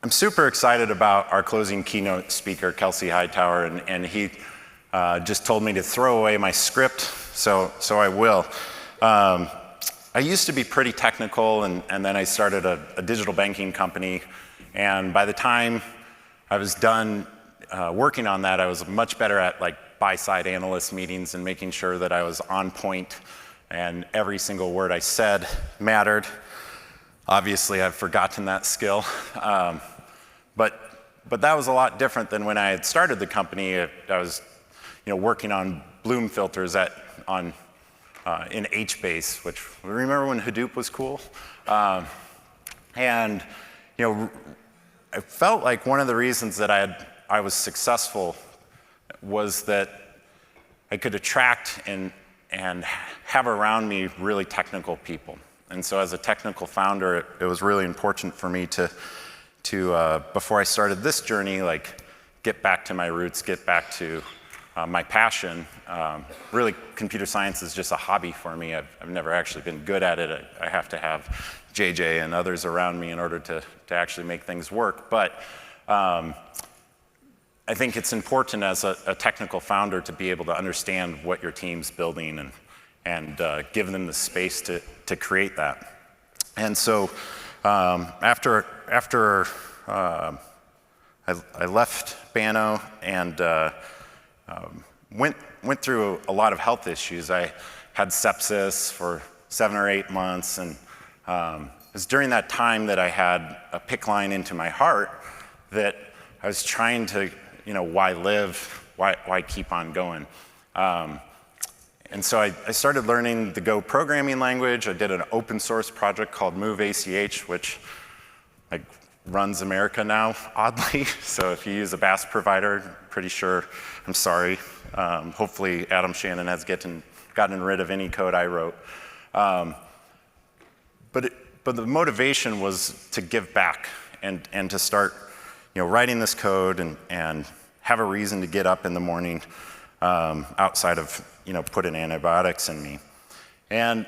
I'm super excited about our closing keynote speaker, Kelsey Hightower, and he just told me to throw away my script, so I will. I used to be pretty technical, and then I started a digital banking company, and by the time I was done working on that, I was much better at like buy-side analyst meetings and making sure that I was on point and every single word I said mattered. Obviously, I've forgotten that skill, but that was a lot different than when I had started the company. I was, working on Bloom filters in HBase, which remember when Hadoop was cool, and I felt like one of the reasons that I was successful was that I could attract and have around me really technical people. And so as a technical founder, it was really important for me to before I started this journey, like get back to my roots, get back to my passion. Really, computer science is just a hobby for me. I've never actually been good at it. I have to have JJ and others around me in order to actually make things work. But I think it's important as a technical founder to be able to understand what your team's building and give them the space to create that. And so after I left Banno and went through a lot of health issues. I had sepsis for 7 or 8 months, and it was during that time that I had a PICC line into my heart that I was trying to, why live? Why keep on going? And so I started learning the Go programming language. I did an open source project called Moov ACH, which runs America now, oddly. So if you use a BaaS provider, pretty sure, I'm sorry. Hopefully Adam Shannon has gotten rid of any code I wrote. But the motivation was to give back and to start writing this code and have a reason to get up in the morning outside of putting antibiotics in me. And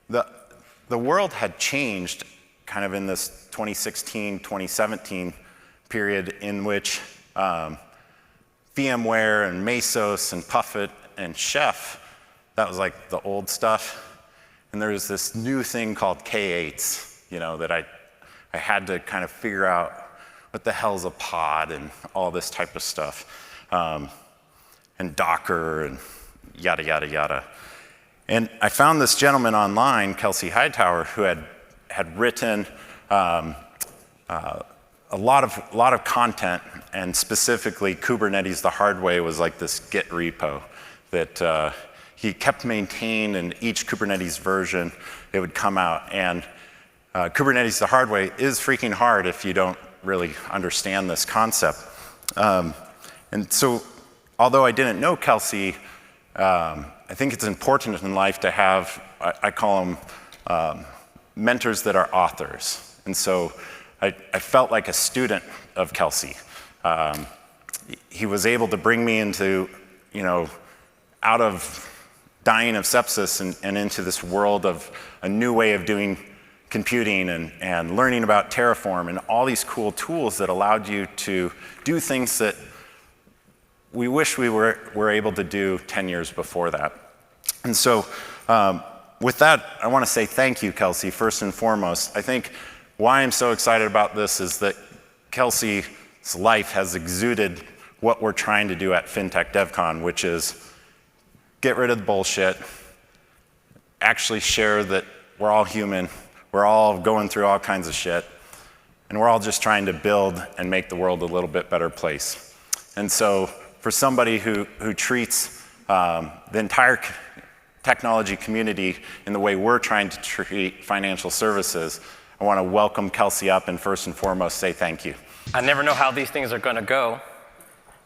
the world had changed kind of in this 2016, 2017 period in which VMware and Mesos and Puppet and Chef, that was like the old stuff. And there was this new thing called K8s, that I had to kind of figure out what the hell's a pod and all this type of stuff. And Docker and yada, yada, yada. And I found this gentleman online, Kelsey Hightower, who had written a lot of content, and specifically Kubernetes the hard way was like this Git repo that he kept maintained, and each Kubernetes version, it would come out. And Kubernetes the hard way is freaking hard if you don't really understand this concept. And so, although I didn't know Kelsey, I think it's important in life to have, I call them mentors that are authors. And so I felt like a student of Kelsey. He was able to bring me into, out of dying of sepsis and into this world of a new way of doing computing and learning about Terraform and all these cool tools that allowed you to do things that we wish we were able to do 10 years before that. And so with that, I want to say thank you, Kelsey, first and foremost. I think why I'm so excited about this is that Kelsey's life has exuded what we're trying to do at FinTech DevCon, which is get rid of the bullshit, actually share that we're all human, we're all going through all kinds of shit, and we're all just trying to build and make the world a little bit better place. And so for somebody who treats the entire technology community in the way we're trying to treat financial services, I want to welcome Kelsey up and first and foremost say thank you. I never know how these things are going to go,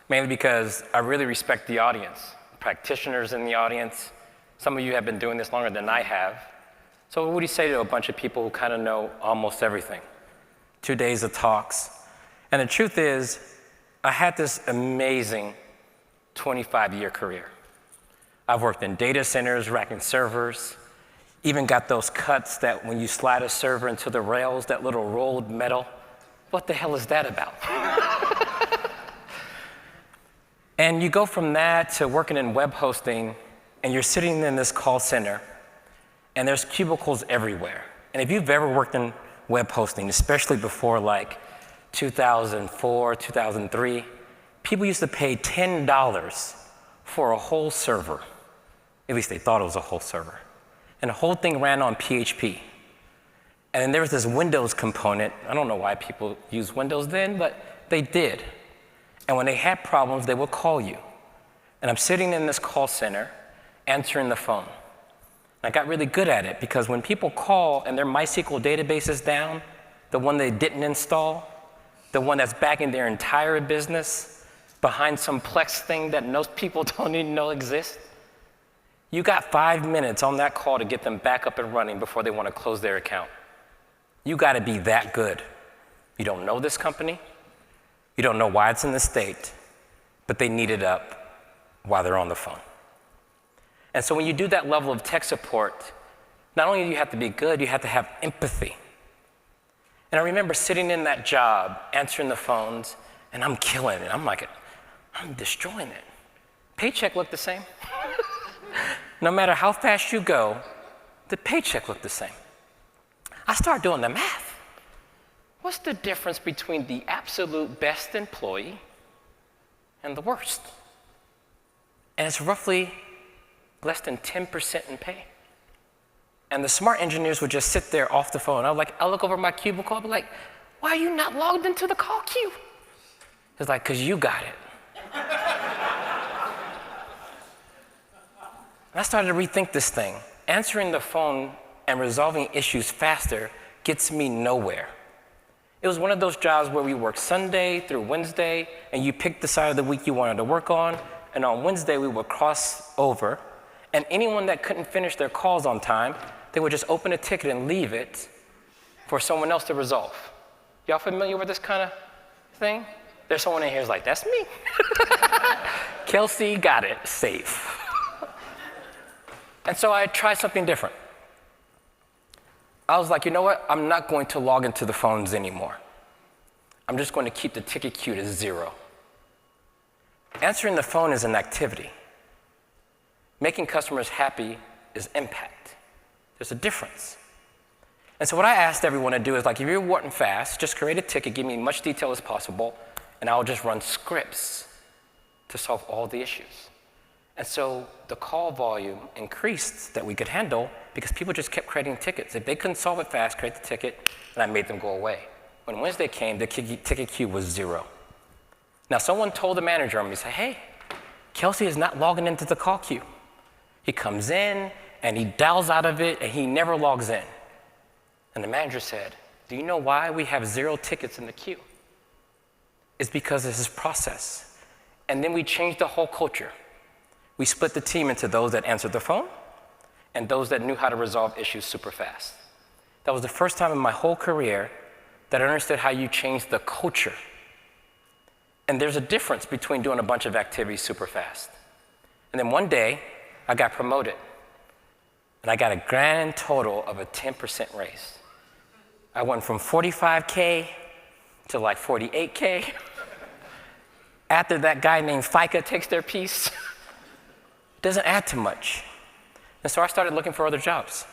mainly because I really respect the audience, practitioners in the audience. Some of you have been doing this longer than I have. So what would you say to a bunch of people who kind of know almost everything? 2 days of talks. And the truth is, I had this amazing 25-year career. I've worked in data centers, racking servers, even got those cuts that when you slide a server into the rails, that little rolled metal what the hell is that about? And you go from that to working in web hosting, and you're sitting in this call center, and there's cubicles everywhere. And if you've ever worked in web hosting, especially before like 2004, 2003, people used to pay $10 for a whole server. At least they thought it was a whole server. And the whole thing ran on PHP. And then there was this Windows component. I don't know why people used Windows then, but they did. And when they had problems, they would call you. And I'm sitting in this call center, answering the phone. And I got really good at it because when people call and their MySQL database is down, the one they didn't install, the one that's backing their entire business behind some Plex thing that most people don't even know exists, you got 5 minutes on that call to get them back up and running before they want to close their account. You got to be that good. You don't know this company. You don't know why it's in the state, but they need it up while they're on the phone. And so when you do that level of tech support, not only do you have to be good, you have to have empathy. And I remember sitting in that job, answering the phones, and I'm killing it. I'm destroying it. Paycheck looked the same. No matter how fast you go, the paycheck looked the same. I started doing the math. What's the difference between the absolute best employee and the worst? And it's roughly less than 10% in pay. And the smart engineers would just sit there off the phone. I look over my cubicle, I'd be like, why are you not logged into the call queue? It's like, because you got it. And I started to rethink this thing. Answering the phone and resolving issues faster gets me nowhere. It was one of those jobs where we worked Sunday through Wednesday, and you picked the side of the week you wanted to work on, and on Wednesday we would cross over, and anyone that couldn't finish their calls on time, they would just open a ticket and leave it for someone else to resolve. Y'all familiar with this kind of thing? There's someone in here who's like, that's me. Kelsey got it, safe. And so I tried something different. I was like, you know what? I'm not going to log into the phones anymore. I'm just going to keep the ticket queue to 0. Answering the phone is an activity. Making customers happy is impact. There's a difference. And so what I asked everyone to do is like, if you're wanting fast, just create a ticket, give me as much detail as possible, and I'll just run scripts to solve all the issues. And so the call volume increased that we could handle because people just kept creating tickets. If they couldn't solve it fast, create the ticket, and I made them go away. When Wednesday came, the ticket queue was 0. Now someone told the manager on me, say, hey, Kelsey is not logging into the call queue. He comes in and he dials out of it and he never logs in. And the manager said, do you know why we have 0 tickets in the queue? It's because of his process. And then we changed the whole culture. We split the team into those that answered the phone and those that knew how to resolve issues super fast. That was the first time in my whole career that I understood how you change the culture. And there's a difference between doing a bunch of activities super fast. And then one day, I got promoted. And I got a grand total of a 10% raise. I went from 45K to like 48K. After that guy named FICA takes their piece, doesn't add to much. And so I started looking for other jobs.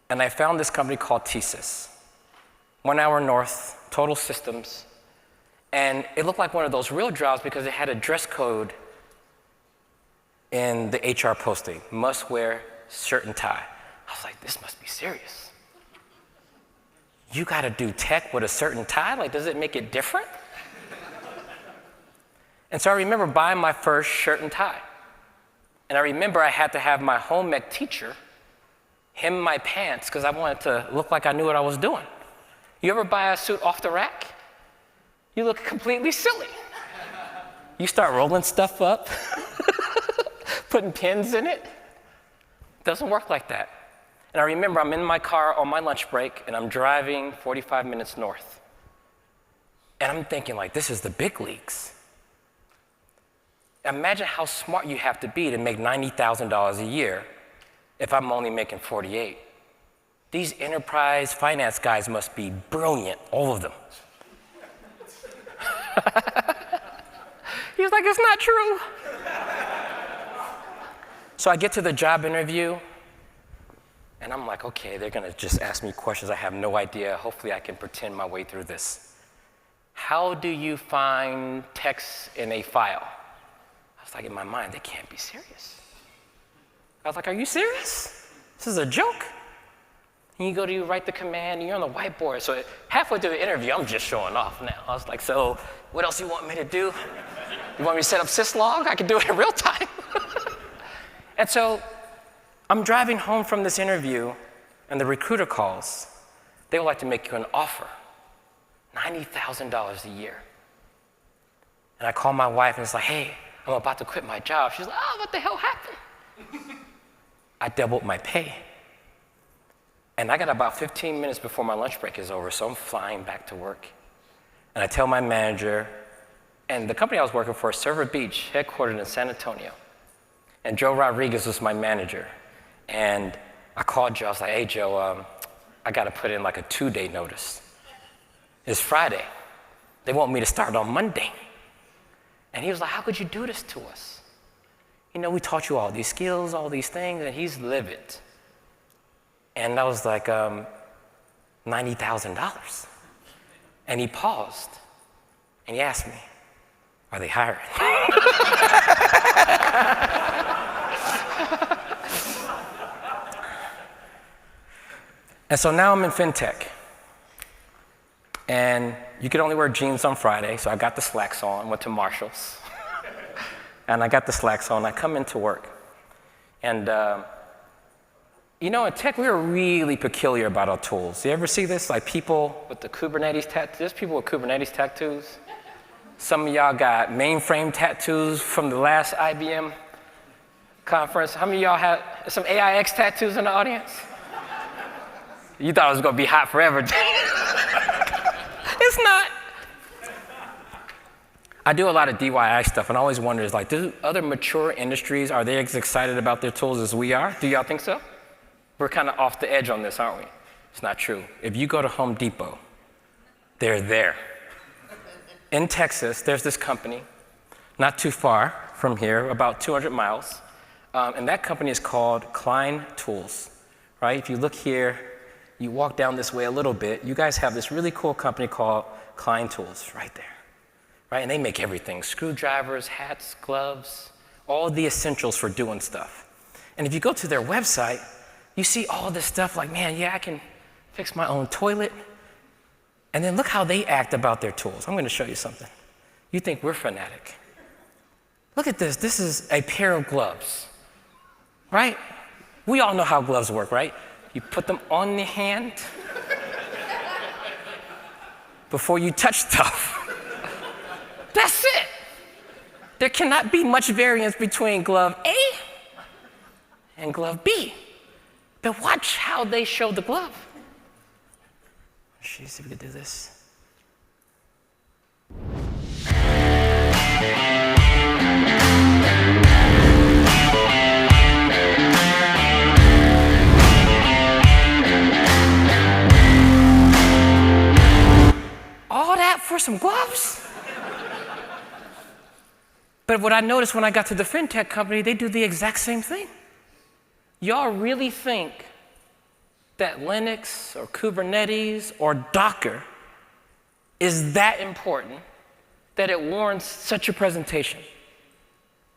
And I found this company called TSYS. 1 hour north, total systems. And it looked like one of those real jobs because it had a dress code in the HR posting. Must wear shirt and tie. I was like, this must be serious. You gotta do tech with a certain tie? Like, does it make it different? And so I remember buying my first shirt and tie. And I remember I had to have my home ec teacher hem my pants because I wanted to look like I knew what I was doing. You ever buy a suit off the rack? You look completely silly. You start rolling stuff up, putting pins in it. Doesn't work like that. And I remember I'm in my car on my lunch break and I'm driving 45 minutes north. And I'm thinking like, this is the big leagues. Imagine how smart you have to be to make $90,000 a year if I'm only making 48. These enterprise finance guys must be brilliant, all of them. He was like, it's not true. So I get to the job interview, and I'm like, okay, they're gonna just ask me questions I have no idea. Hopefully I can pretend my way through this. How do you find text in a file? I was like, in my mind, they can't be serious. I was like, are you serious? This is a joke? And you write the command, and you're on the whiteboard. So halfway through the interview, I'm just showing off now. I was like, so what else you want me to do? You want me to set up syslog? I can do it in real time. And so I'm driving home from this interview, and the recruiter calls. They would like to make you an offer, $90,000 a year. And I call my wife, and it's like, hey, I'm about to quit my job. She's like, oh, what the hell happened? I doubled my pay. And I got about 15 minutes before my lunch break is over, so I'm flying back to work. And I tell my manager, and the company I was working for, Server Beach, headquartered in San Antonio. And Joe Rodriguez was my manager. And I called Joe, I was like, hey, Joe, I gotta put in like a 2-day notice. It's Friday. They want me to start on Monday. And he was like, how could you do this to us? You know, we taught you all these skills, all these things, and he's livid. And I was like, $90,000. And he paused, and he asked me, are they hiring? And so now I'm in fintech. And you could only wear jeans on Friday, so I got the slacks on, went to Marshall's. And I got the slacks on, I come into work. And you know, in tech, we are really peculiar about our tools. You ever see this? Like people with the Kubernetes tattoos. There's people with Kubernetes tattoos. Some of y'all got mainframe tattoos from the last IBM conference. How many of y'all have some AIX tattoos in the audience? You thought it was gonna be hot forever. It's not. I do a lot of DIY stuff, and I always wonder, is like, do other mature industries, are they as excited about their tools as we are? Do y'all think so? We're kind of off the edge on this, aren't we? It's not true. If you go to Home Depot, they're there. In Texas, there's this company, not too far from here, about 200 miles, and that company is called Klein Tools, right? If you look here, you walk down this way a little bit, you guys have this really cool company called Klein Tools right there, right? And they make everything, screwdrivers, hats, gloves, all the essentials for doing stuff. And if you go to their website, you see all this stuff like, man, yeah, I can fix my own toilet. And then look how they act about their tools. I'm gonna show you something. You think we're fanatic. Look at this. This is a pair of gloves, right? We all know how gloves work, right? You put them on the hand before you touch stuff. That's it. There cannot be much variance between glove A and glove B. But watch how they show the glove. Let's see if we can do this. All that for some gloves? But what I noticed when I got to the fintech company, they do the exact same thing. Y'all really think that Linux or Kubernetes or Docker is that important that it warrants such a presentation?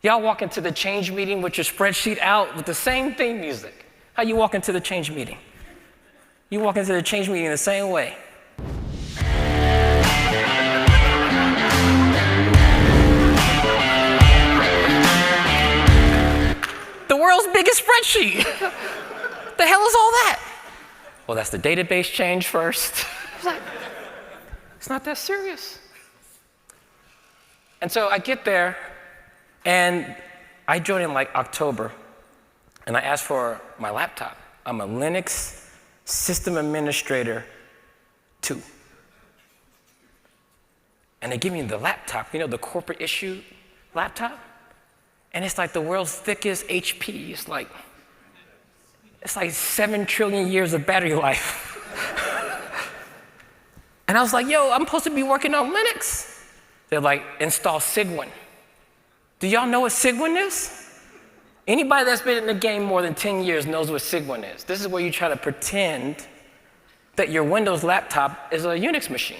Y'all walk into the change meeting with your spreadsheet out with the same theme music. How you walk into the change meeting? You walk into the change meeting the same way. The world's biggest spreadsheet. The hell is all that? Well, that's the database change first. It's not that serious. And so I get there, and I joined in like October, and I asked for my laptop. I'm a Linux System Administrator 2. And they give me the laptop, you know, the corporate issue laptop? And it's like the world's thickest HP. It's like 7 trillion years of battery life. And I was like, yo, I'm supposed to be working on Linux. They're like, install Cygwin. Do y'all know what Cygwin is? Anybody that's been in the game more than 10 years knows what Cygwin is. This is where you try to pretend that your Windows laptop is a Unix machine.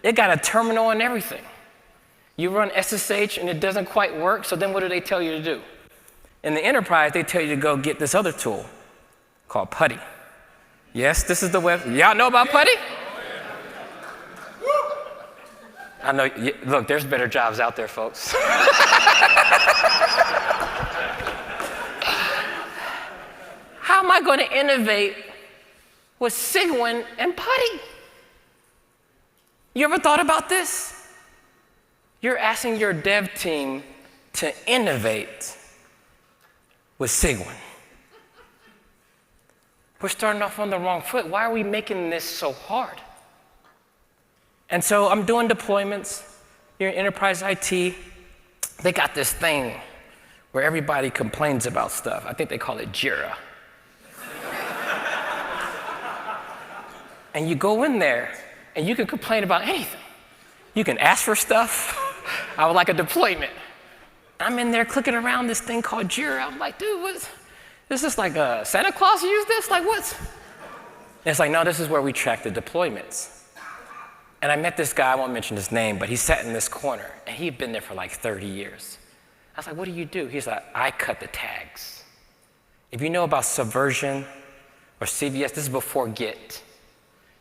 It got a terminal and everything. You run SSH and it doesn't quite work, so then what do they tell you to do? In the enterprise, they tell you to go get this other tool called Putty. Yes, this is the web. Y'all know about Putty? I know, look, there's better jobs out there, folks. How am I going to innovate with Cygwin and Putty? You ever thought about this? You're asking your dev team to innovate with Cygwin. We're starting off on the wrong foot. Why are we making this so hard? And so I'm doing deployments. You're in enterprise IT. They got this thing where everybody complains about stuff. I think they call it Jira. And you go in there, and you can complain about anything. You can ask for stuff. I would like a deployment. I'm in there clicking around this thing called Jira. I'm like, dude, what's this like Santa Claus use this? Like, what's? And it's like, no, this is where we track the deployments. And I met this guy, I won't mention his name, but he sat in this corner, and he'd been there for like 30 years. I was like, what do you do? He's like, I cut the tags. If you know about Subversion or CVS, this is before Git.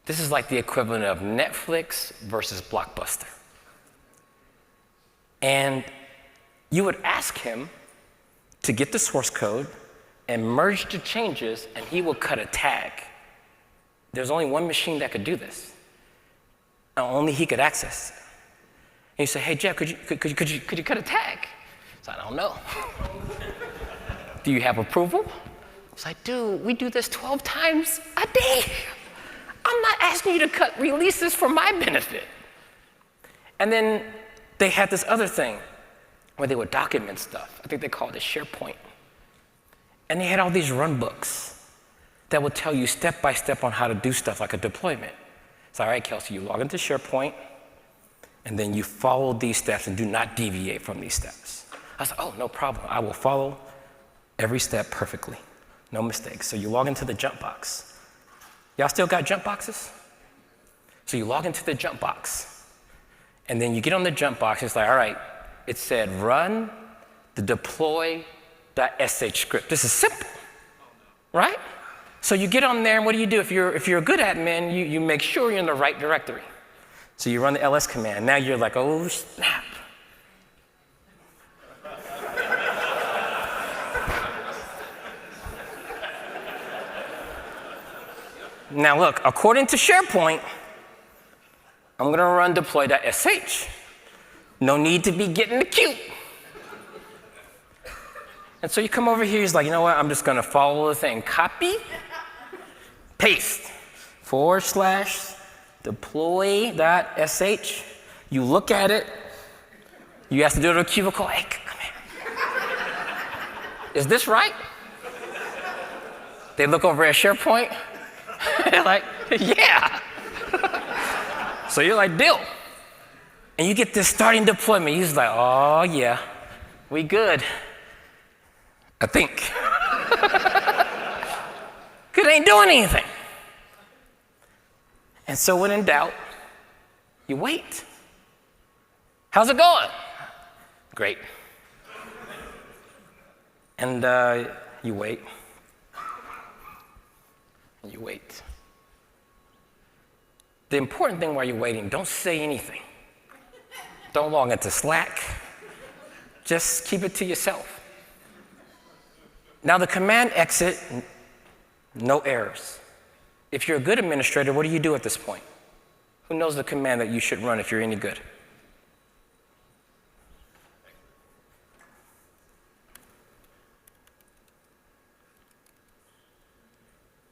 This is like the equivalent of Netflix versus Blockbuster. And you would ask him to get the source code and merge the changes, and he will cut a tag. There's only one machine that could do this. And only he could access it. And you say, hey, Jeff, could you cut a tag? So I don't know. Do you have approval? It's like, dude, we do this 12 times a day. I'm not asking you to cut releases for my benefit. And then they had this other thing where they would document stuff. I think they called it SharePoint. And they had all these run books that would tell you step by step on how to do stuff like a deployment. It's all right, Kelsey, you log into SharePoint, and then you follow these steps and do not deviate from these steps. I was like, oh, no problem. I will follow every step perfectly. No mistakes. So you log into the jump box. Y'all still got jump boxes? So you log into the jump box, and then you get on the jump box, and it's like, all right, it said run the deploy.sh script. This is simple, right? So you get on there, and what do? If you're a good admin, you make sure you're in the right directory. So you run the ls command. Now you're like, oh, snap. Now look, according to SharePoint, I'm going to run deploy.sh. No need to be getting the queue. And so you come over here, he's like, you know what, I'm just going to follow the thing. Copy, paste, /deploy.sh. You look at it. You have to do it in a cubicle. Hey, come here. Is this right? They look over at SharePoint. They're like, yeah. So you're like, deal. And you get this starting deployment. He's like, oh, yeah, we good. I think. Because it ain't doing anything. And so when in doubt, you wait. How's it going? Great. And you wait. And you wait. The important thing while you're waiting, don't say anything. Don't log into Slack. Just keep it to yourself. Now the command exit, no errors. If you're a good administrator, what do you do at this point? Who knows the command that you should run if you're any good?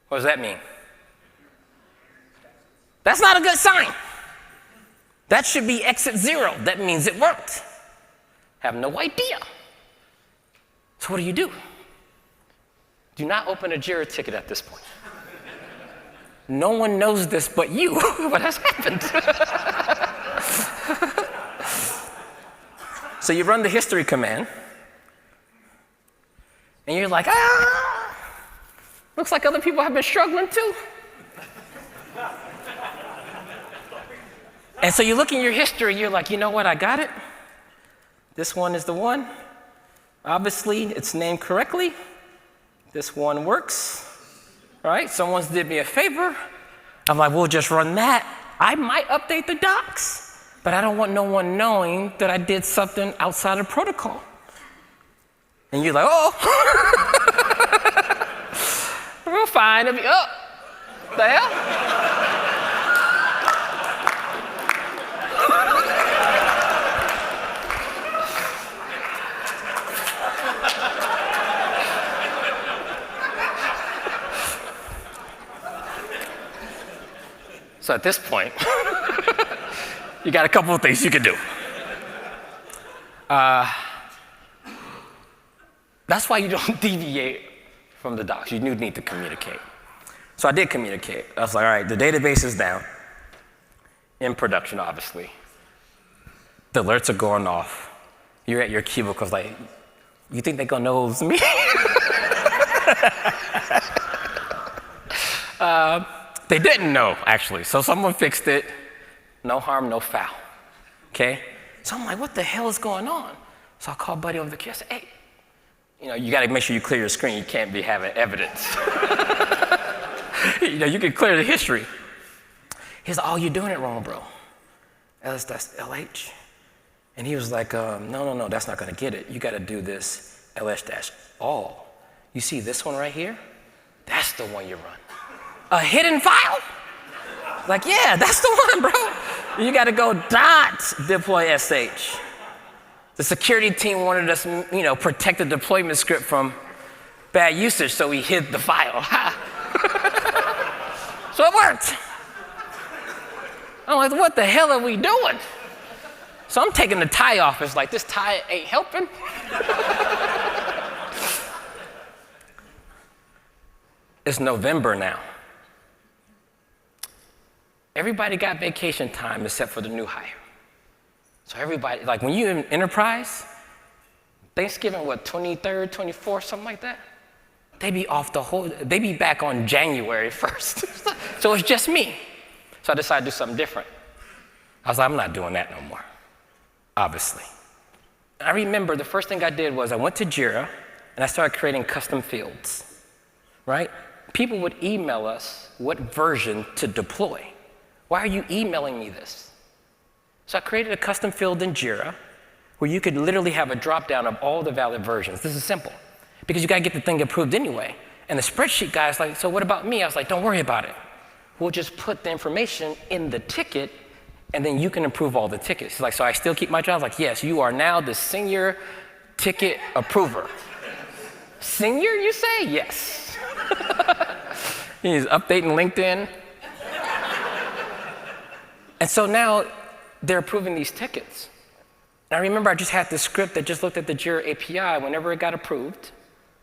What does that mean? That's not a good sign. That should be exit 0. That means it worked. Have no idea. So what do? Do not open a Jira ticket at this point. No one knows this but you, what has happened. So you run the history command, and you're like, looks like other people have been struggling too. And so you look in your history, you're like, you know what, I got it. This one is the one. Obviously, it's named correctly. This one works, right? Someone's did me a favor. I'm like, we'll just run that. I might update the docs, but I don't want no one knowing that I did something outside of protocol. And you're like, oh, we're fine. It'll be, oh, the hell? So at this point, you got a couple of things you can do. That's why you don't deviate from the docs. You do need to communicate. So I did communicate. I was like, all right, the database is down. In production, obviously. The alerts are going off. You're at your cubicles like, you think they're gonna know it was me? They didn't know, actually. So someone fixed it. No harm, no foul. Okay? So I'm like, what the hell is going on? So I called Buddy over the kid. I said, hey, you got to make sure you clear your screen. You can't be having evidence. You can clear the history. He's like, oh, you're doing it wrong, bro. That's LH. And he was like, no, that's not going to get it. You got to do this LS-all. You see this one right here? That's the one you run. A hidden file? Like, yeah, that's the one, bro. You got to go .deploy sh. The security team wanted us, protect the deployment script from bad usage, so we hid the file. So it worked. I'm like, what the hell are we doing? So I'm taking the tie off. It's like, this tie ain't helping. It's November now. Everybody got vacation time except for the new hire. So everybody, like when you're in enterprise, Thanksgiving, 23rd, 24th, something like that? They be back on January 1st. So it's just me. So I decided to do something different. I was like, I'm not doing that no more, obviously. I remember the first thing I did was I went to Jira and I started creating custom fields, right? People would email us what version to deploy. Why are you emailing me this? So I created a custom field in Jira where you could literally have a drop-down of all the valid versions. This is simple, because you got to get the thing approved anyway. And the spreadsheet guy's like, so what about me? I was like, don't worry about it. We'll just put the information in the ticket, and then you can approve all the tickets. He's like, so I still keep my job? I was like, yes, you are now the senior ticket approver. Senior, you say? Yes. He's updating LinkedIn. And so now they're approving these tickets. And I remember I just had this script that just looked at the Jira API. Whenever it got approved,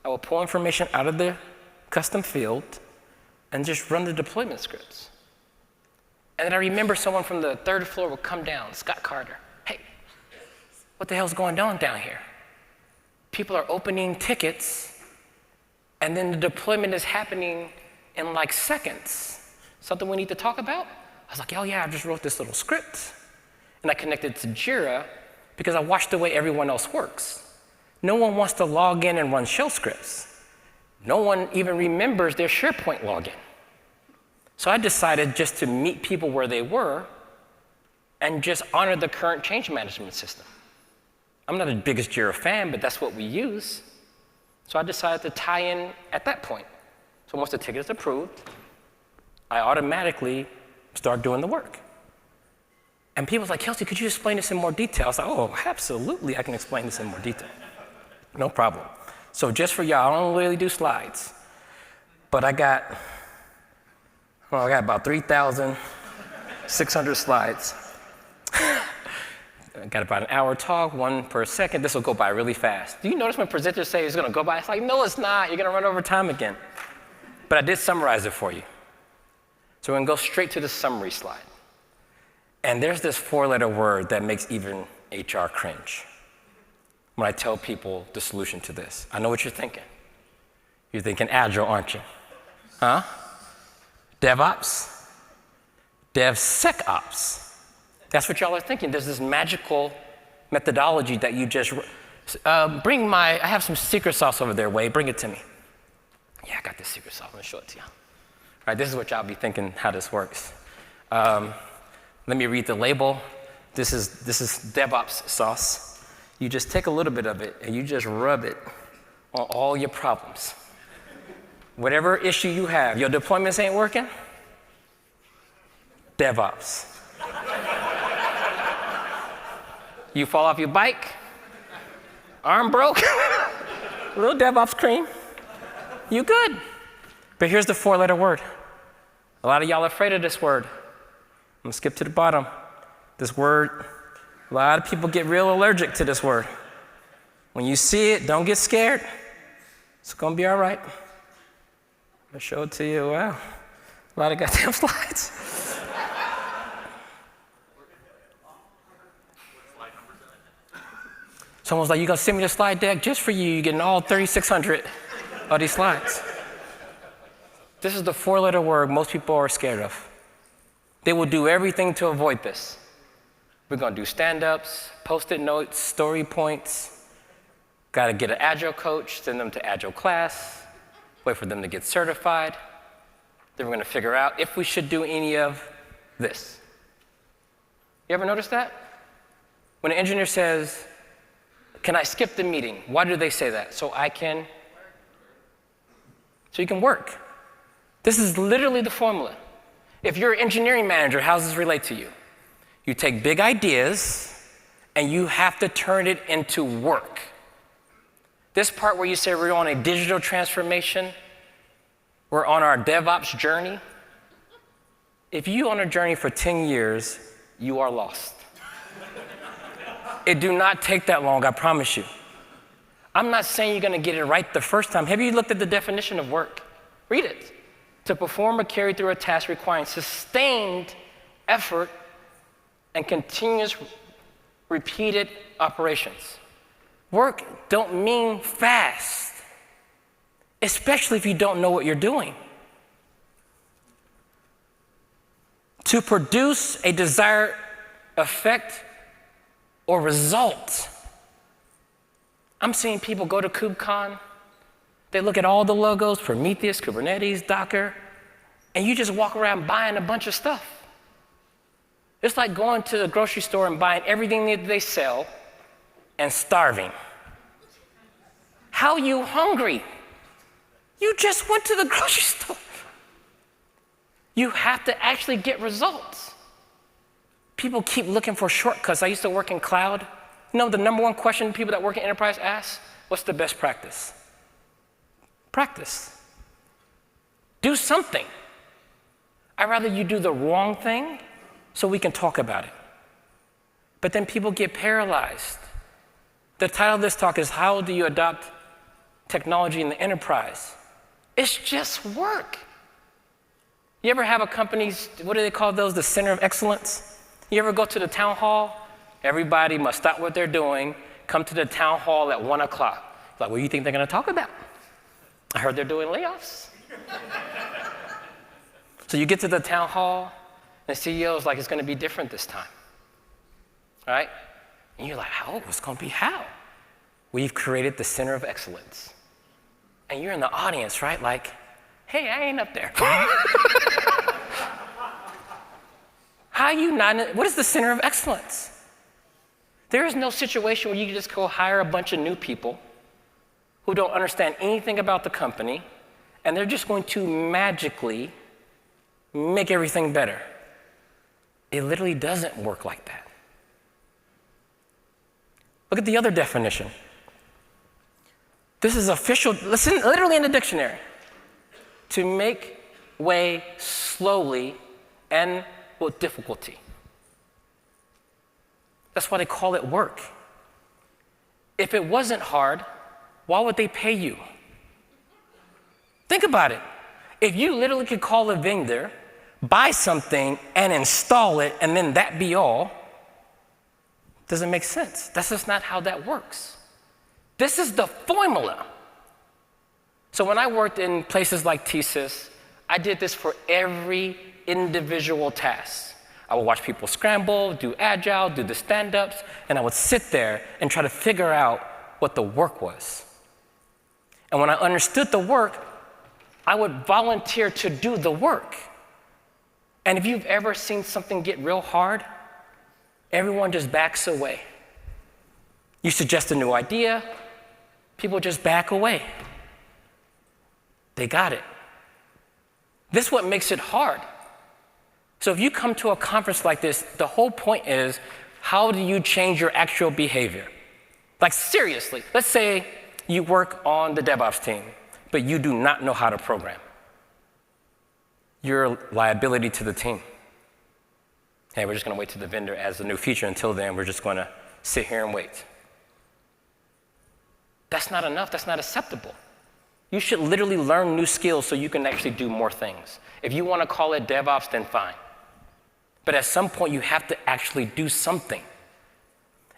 I would pull information out of the custom field and just run the deployment scripts. And then I remember someone from the third floor would come down, Scott Carter. Hey, what the hell's going on down here? People are opening tickets, and then the deployment is happening in like seconds. Something we need to talk about? I was like, oh yeah, I just wrote this little script. And I connected to Jira because I watched the way everyone else works. No one wants to log in and run shell scripts. No one even remembers their SharePoint login. So I decided just to meet people where they were and just honor the current change management system. I'm not the biggest Jira fan, but that's what we use. So I decided to tie in at that point. So once the ticket is approved, I automatically start doing the work. And people was like, Kelsey, could you explain this in more detail? I was like, oh, absolutely, I can explain this in more detail. No problem. So just for y'all, I don't really do slides, but I got about 3,600 slides. I got about an hour talk, 1 per second. This will go by really fast. Do you notice when presenters say it's going to go by? It's like, no, it's not. You're going to run over time again. But I did summarize it for you. So we're going to go straight to the summary slide. And there's this 4-letter word that makes even HR cringe when I tell people the solution to this. I know what you're thinking. You're thinking agile, aren't you? Huh? DevOps? DevSecOps? That's what y'all are thinking. There's this magical methodology that you just, I have some secret sauce over there, Wade, bring it to me. Yeah, I got this secret sauce, I'm gonna show it to you. All right, this is what y'all be thinking how this works. Let me read the label. This is DevOps sauce. You just take a little bit of it and you just rub it on all your problems. Whatever issue you have, your deployments ain't working, DevOps. You fall off your bike, arm broke, a little DevOps cream, you good. But here's the 4-letter word. A lot of y'all are afraid of this word. I'm gonna skip to the bottom. This word, a lot of people get real allergic to this word. When you see it, don't get scared. It's gonna be all right. I'm gonna show it to you. Wow, a lot of goddamn slides. Someone's like, you gonna send me the slide deck just for you? You're getting all 3,600 of these slides. This is the 4-letter word most people are scared of. They will do everything to avoid this. We're gonna do stand-ups, post-it notes, story points. Gotta get an Agile coach, send them to Agile class, wait for them to get certified. Then we're gonna figure out if we should do any of this. You ever notice that? When an engineer says, can I skip the meeting? Why do they say that? So you can work. This is literally the formula. If you're an engineering manager, how does this relate to you? You take big ideas and you have to turn it into work. This part where you say we're on a digital transformation, we're on our DevOps journey. If you're on a journey for 10 years, you are lost. It do not take that long, I promise you. I'm not saying you're gonna get it right the first time. Have you looked at the definition of work? Read it. To perform or carry through a task requiring sustained effort and continuous repeated operations. Work don't mean fast, especially if you don't know what you're doing. To produce a desired effect or result. I'm seeing people go to KubeCon, they look at all the logos, Prometheus, Kubernetes, Docker, and you just walk around buying a bunch of stuff. It's like going to the grocery store and buying everything that they sell and starving. How are you hungry? You just went to the grocery store. You have to actually get results. People keep looking for shortcuts. I used to work in cloud. You know the number one question people that work in enterprise ask? What's the best practice? Practice. Do something. I'd rather you do the wrong thing so we can talk about it. But then people get paralyzed. The title of this talk is How Do You Adopt Technology in the Enterprise? It's just work. You ever have a company's, what do they call those, the center of excellence? You ever go to the town hall? Everybody must stop what they're doing, come to the town hall at 1 o'clock. Like, what do you think they're gonna talk about? I heard they're doing layoffs. So you get to the town hall, and the CEO's like, it's gonna be different this time, right? And you're like, how? It's gonna be how? We've created the center of excellence. And you're in the audience, right? Like, hey, I ain't up there. How you not, what is the center of excellence? There is no situation where you can just go hire a bunch of new people who don't understand anything about the company, and they're just going to magically make everything better. It literally doesn't work like that. Look at the other definition. This is official, listen, literally in the dictionary. To make way slowly and with difficulty. That's why they call it work. If it wasn't hard, why would they pay you? Think about it. If you literally could call a vendor, buy something, and install it, and then that be all, doesn't make sense. That's just not how that works. This is the formula. So when I worked in places like TSYS, I did this for every individual task. I would watch people scramble, do agile, do the stand-ups, and I would sit there and try to figure out what the work was. And when I understood the work, I would volunteer to do the work. And if you've ever seen something get real hard, everyone just backs away. You suggest a new idea, people just back away. They got it. This is what makes it hard. So if you come to a conference like this, the whole point is, how do you change your actual behavior? Like seriously, let's say you work on the DevOps team, but you do not know how to program. You're a liability to the team. Hey, we're just gonna wait till the vendor adds a new feature. Until then, we're just gonna sit here and wait. That's not enough, that's not acceptable. You should literally learn new skills so you can actually do more things. If you wanna call it DevOps, then fine. But at some point, you have to actually do something.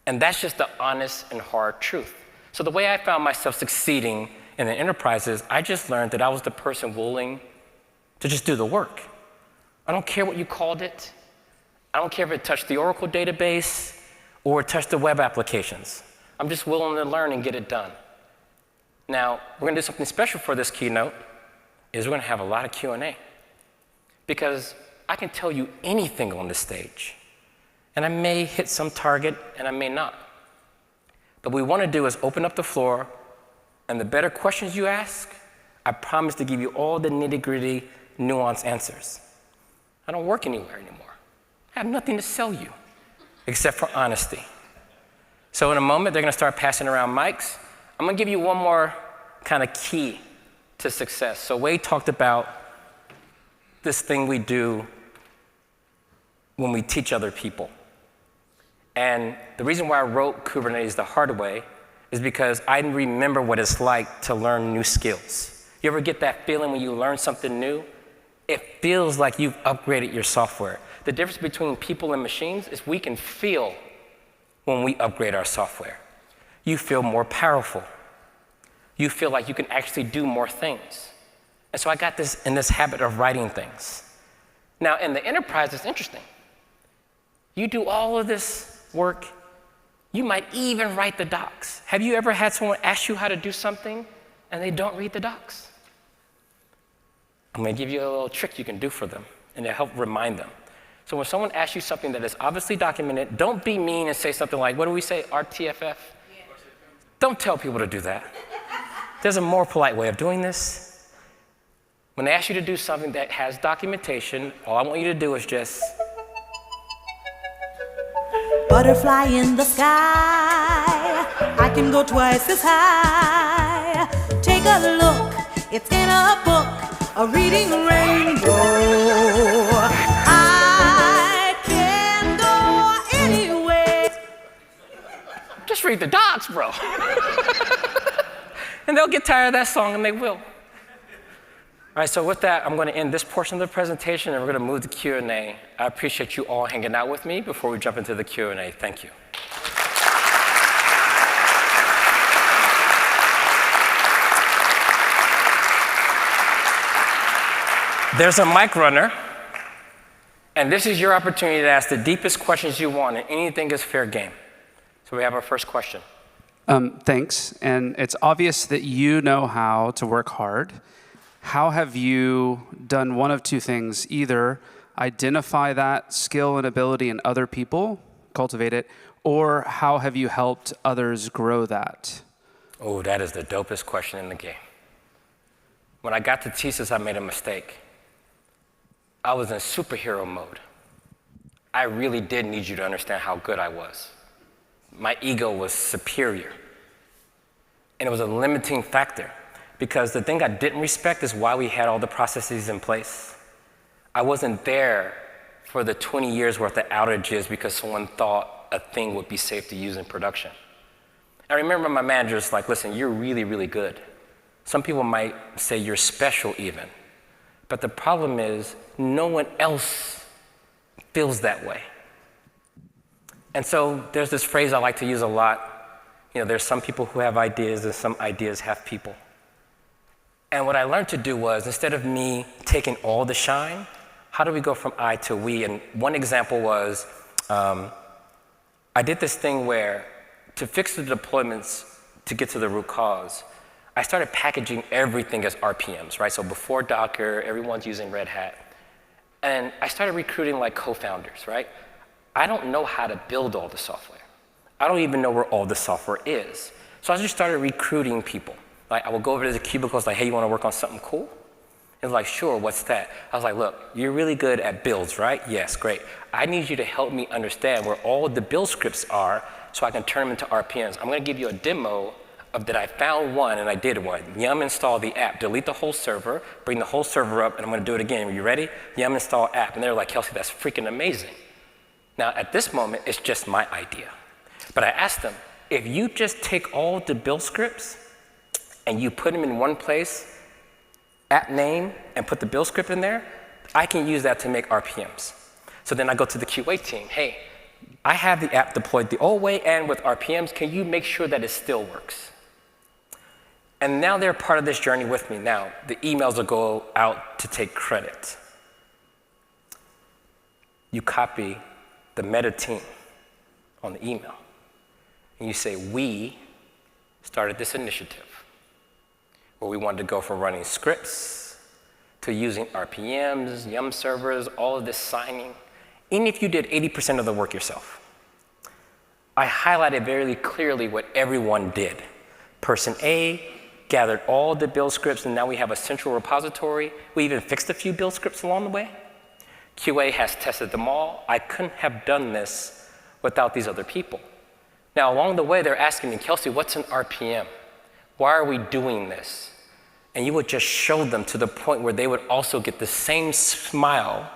And that's just the honest and hard truth. So the way I found myself succeeding in the enterprise is I just learned that I was the person willing to just do the work. I don't care what you called it. I don't care if it touched the Oracle database or it touched the web applications. I'm just willing to learn and get it done. Now, we're gonna do something special for this keynote, is we're gonna have a lot of Q&A. Because I can tell you anything on this stage, and I may hit some target and I may not. But what we wanna do is open up the floor, and the better questions you ask, I promise to give you all the nitty-gritty, nuanced answers. I don't work anywhere anymore. I have nothing to sell you, except for honesty. So in a moment, they're gonna start passing around mics. I'm gonna give you one more kind of key to success. So Wade talked about this thing we do when we teach other people. And the reason why I wrote Kubernetes the hard way is because I remember what it's like to learn new skills. You ever get that feeling when you learn something new? It feels like you've upgraded your software. The difference between people and machines is we can feel when we upgrade our software. You feel more powerful. You feel like you can actually do more things. And so I got in this habit of writing things. Now, in the enterprise, it's interesting. You do all of this work. You might even write the docs. Have you ever had someone ask you how to do something and they don't read the docs? I'm gonna give you a little trick you can do for them, and it'll help remind them. So when someone asks you something that is obviously documented, don't be mean and say something like, what do we say, RTFF? Yeah. Don't tell people to do that. There's a more polite way of doing this. When they ask you to do something that has documentation, all I want you to do is just... Butterfly in the sky, I can go twice as high. Take a look, it's in a book, a reading rainbow. I can go anywhere. Just read the docs, bro. And they'll get tired of that song, and they will. All right, so with that, I'm going to end this portion of the presentation, and we're going to move to Q&A. I appreciate you all hanging out with me before we jump into the Q&A. Thank you. There's a mic runner, and this is your opportunity to ask the deepest questions you want, and anything is fair game. So we have our first question. Thanks, and it's obvious that you know how to work hard. How have you done one of two things? Either identify that skill and ability in other people, cultivate it, or how have you helped others grow that? Oh, that is the dopest question in the game. When I got to TSYS, I made a mistake. I was in superhero mode. I really did need you to understand how good I was. My ego was superior. And it was a limiting factor. Because the thing I didn't respect is why we had all the processes in place. I wasn't there for the 20 years worth of outages because someone thought a thing would be safe to use in production. I remember my manager's like, listen, you're really, really good. Some people might say you're special even. But the problem is no one else feels that way. And so there's this phrase I like to use a lot. There's some people who have ideas and some ideas have people. And what I learned to do was, instead of me taking all the shine, how do we go from I to we? And one example was, I did this thing where to fix the deployments to get to the root cause, I started packaging everything as RPMs, right? So before Docker, everyone's using Red Hat. And I started recruiting like co-founders, right? I don't know how to build all the software. I don't even know where all the software is. So I just started recruiting people. Like I would go over to the cubicles like, hey, you wanna work on something cool? And like, sure, what's that? I was like, look, you're really good at builds, right? Yes, great. I need you to help me understand where all the build scripts are so I can turn them into RPMs. I'm gonna give you a demo of that I found one and I did one. Yum install the app, delete the whole server, bring the whole server up, and I'm gonna do it again. Are you ready? Yum install app. And they're like, Kelsey, that's freaking amazing. Now, at this moment, it's just my idea. But I asked them, if you just take all the build scripts and you put them in one place, app name, and put the build script in there, I can use that to make RPMs. So then I go to the QA team, hey, I have the app deployed the old way and with RPMs, can you make sure that it still works? And now they're part of this journey with me. Now, the emails will go out to take credit. You copy the meta team on the email. And you say, we started this initiative where we wanted to go from running scripts to using RPMs, Yum servers, all of this signing. Even if you did 80% of the work yourself. I highlighted very clearly what everyone did. Person A gathered all the build scripts, and now we have a central repository. We even fixed a few build scripts along the way. QA has tested them all. I couldn't have done this without these other people. Now, along the way, they're asking me, Kelsey, what's an RPM? Why are we doing this? And you would just show them to the point where they would also get the same smile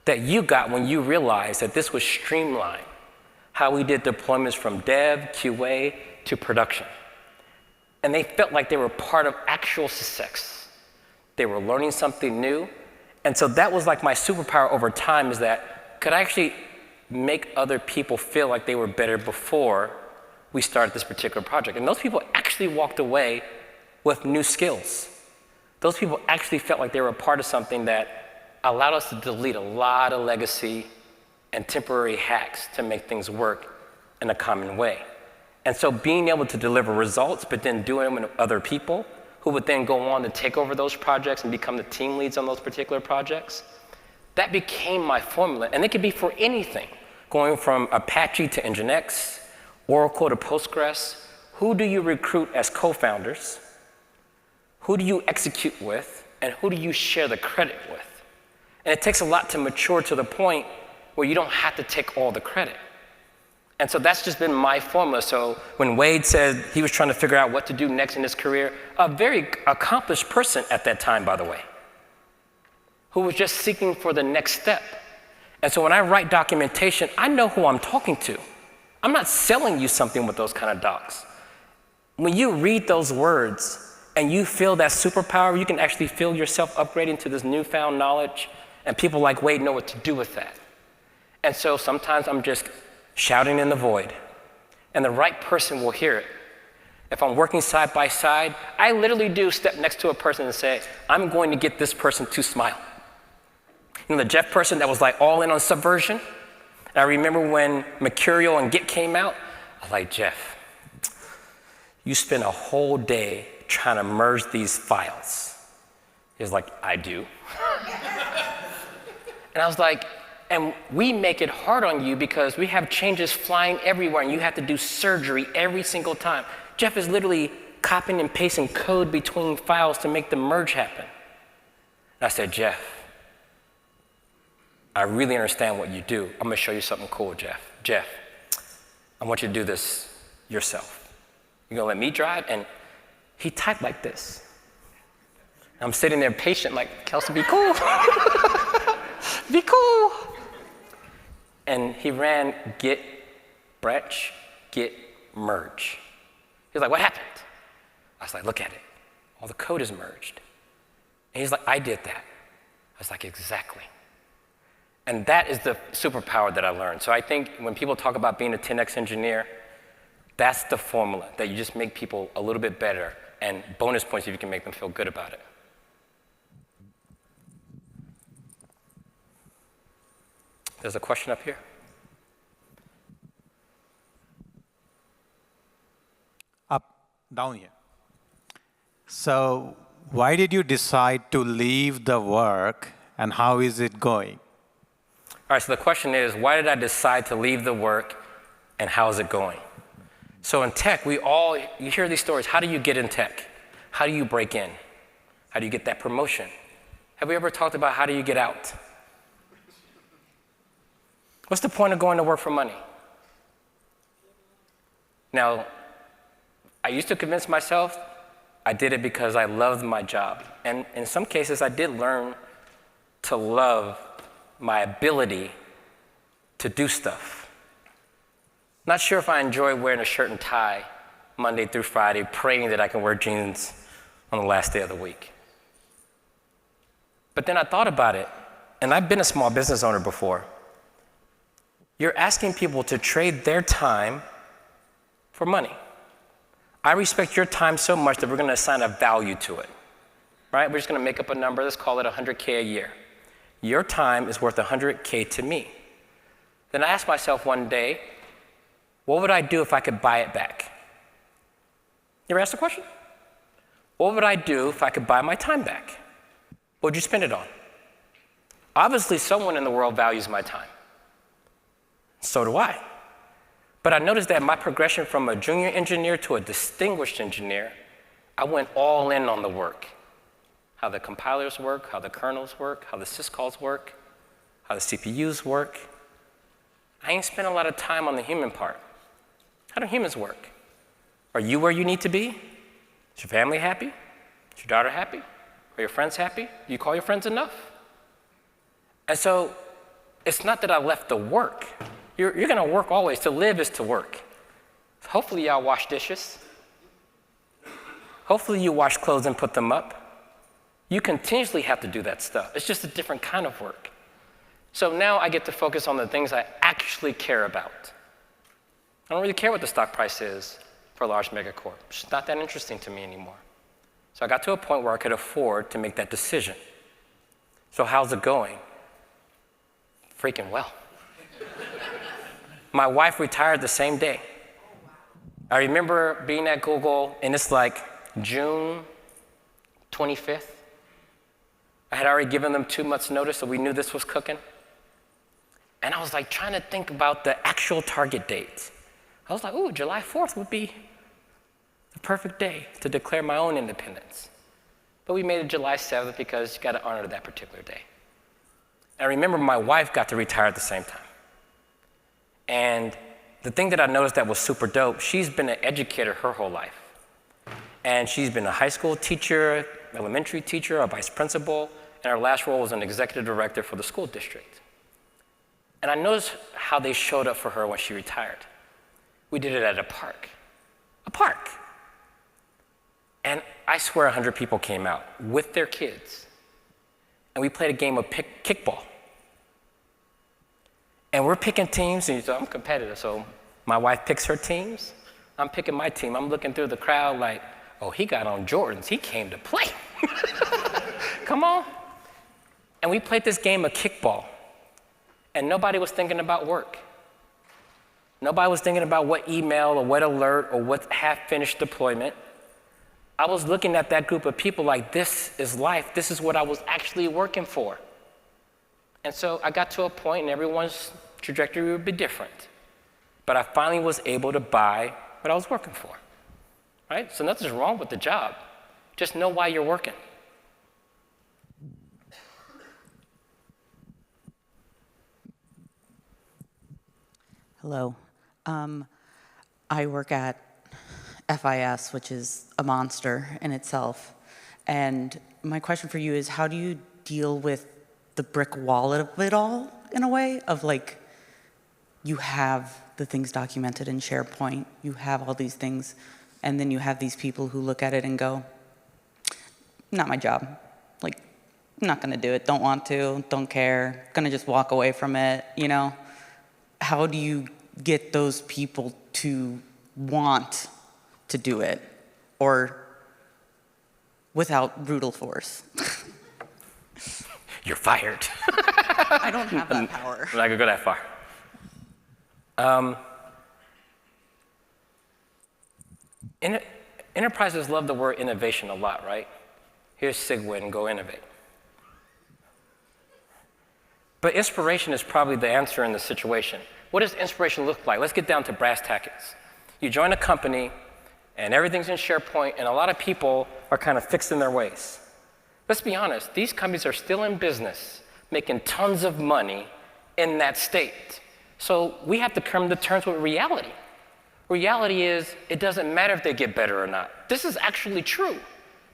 that you got when you realized that this was streamlined, how we did deployments from dev, QA, to production. And they felt like they were part of actual success. They were learning something new. And so that was like my superpower over time, is that could I actually make other people feel like they were better before we started this particular project. And those people actually walked away with new skills. Those people actually felt like they were a part of something that allowed us to delete a lot of legacy and temporary hacks to make things work in a common way. And so being able to deliver results, but then doing them with other people who would then go on to take over those projects and become the team leads on those particular projects, that became my formula. And it could be for anything, going from Apache to Nginx, Oracle to Postgres. Who do you recruit as co-founders? Who do you execute with? And who do you share the credit with? And it takes a lot to mature to the point where you don't have to take all the credit. And so that's just been my formula. So when Wade said he was trying to figure out what to do next in his career, a very accomplished person at that time, by the way, who was just seeking for the next step. And so when I write documentation, I know who I'm talking to. I'm not selling you something with those kind of docs. When you read those words and you feel that superpower, you can actually feel yourself upgrading to this newfound knowledge, and people like Wade know what to do with that. And so sometimes I'm just shouting in the void, and the right person will hear it. If I'm working side by side, I literally do step next to a person and say, I'm going to get this person to smile. You know, the Jeff person that was like all in on Subversion? And I remember when Mercurial and Git came out, I was like, Jeff, you spend a whole day trying to merge these files. He was like, I do. And I was like, and we make it hard on you because we have changes flying everywhere and you have to do surgery every single time. Jeff is literally copying and pasting code between files to make the merge happen. And I said, Jeff, I really understand what you do. I'm gonna show you something cool, Jeff. Jeff, I want you to do this yourself. You're gonna let me drive? And he typed like this. I'm sitting there patient like, Kelsey, be cool. Be cool. And he ran Git branch, git, merge. He's like, what happened? I was like, look at it. All the code is merged. And he's like, I did that. I was like, exactly. And that is the superpower that I learned. So I think when people talk about being a 10x engineer, that's the formula, that you just make people a little bit better, and bonus points if you can make them feel good about it. There's a question up here. Down here. So why did you decide to leave the work, and how is it going? All right, so the question is, why did I decide to leave the work, and how is it going? So in tech, you hear these stories. How do you get in tech? How do you break in? How do you get that promotion? Have we ever talked about how do you get out? What's the point of going to work for money? Now, I used to convince myself I did it because I loved my job. And in some cases, I did learn to love my ability to do stuff. Not sure if I enjoy wearing a shirt and tie Monday through Friday, praying that I can wear jeans on the last day of the week. But then I thought about it, and I've been a small business owner before. You're asking people to trade their time for money. I respect your time so much that we're going to assign a value to it, right? We're just going to make up a number. Let's call it 100K a year. Your time is worth 100K to me. Then I asked myself one day, what would I do if I could buy it back? You ever asked the question? What would I do if I could buy my time back? What would you spend it on? Obviously, someone in the world values my time. So do I. But I noticed that my progression from a junior engineer to a distinguished engineer, I went all in on the work. How the compilers work, how the kernels work, how the syscalls work, how the CPUs work. I ain't spent a lot of time on the human part. How do humans work? Are you where you need to be? Is your family happy? Is your daughter happy? Are your friends happy? Do you call your friends enough? And so it's not that I left the work. You're going to work always. To live is to work. Hopefully y'all wash dishes. Hopefully you wash clothes and put them up. You continuously have to do that stuff. It's just a different kind of work. So now I get to focus on the things I actually care about. I don't really care what the stock price is for a large megacorp. It's just not that interesting to me anymore. So I got to a point where I could afford to make that decision. So how's it going? Freaking well. My wife retired the same day. I remember being at Google, and it's like June 25th. I had already given them 2 months' notice, so we knew this was cooking. And I was like trying to think about the actual target date. I was like, ooh, July 4th would be the perfect day to declare my own independence. But we made it July 7th because you got to honor that particular day. And I remember my wife got to retire at the same time. And the thing that I noticed that was super dope, she's been an educator her whole life. And she's been a high school teacher, elementary teacher, a vice principal, and her last role was an executive director for the school district. And I noticed how they showed up for her when she retired. We did it at a park. A park. And I swear 100 people came out with their kids. And we played a game of kickball. And we're picking teams, and I'm competitive, so my wife picks her teams. I'm picking my team. I'm looking through the crowd like, oh, he got on Jordans. He came to play. Come on. And we played this game of kickball. And nobody was thinking about work. Nobody was thinking about what email or what alert or what half-finished deployment. I was looking at that group of people like, this is life. This is what I was actually working for. And so I got to a point, and everyone's trajectory would be different. But I finally was able to buy what I was working for, right? So nothing's wrong with the job. Just know why you're working. Hello. I work at FIS, which is a monster in itself. And my question for you is, how do you deal with the brick wall of it all, in a way, of like, you have the things documented in SharePoint, you have all these things, and then you have these people who look at it and go, not my job. Like, I'm not gonna do it, don't want to, don't care, gonna just walk away from it, you know? How do you get those people to want to do it, or without brutal force? You're fired. I don't have that power. I'm not gonna go that far. Enterprises love the word innovation a lot, right? Here's Sigwin, go innovate. But inspiration is probably the answer in the situation. What does inspiration look like? Let's get down to brass tacks. You join a company, and everything's in SharePoint, and a lot of people are kind of fixed in their ways. Let's be honest, these companies are still in business, making tons of money in that state. So we have to come to terms with reality. Reality is, it doesn't matter if they get better or not. This is actually true.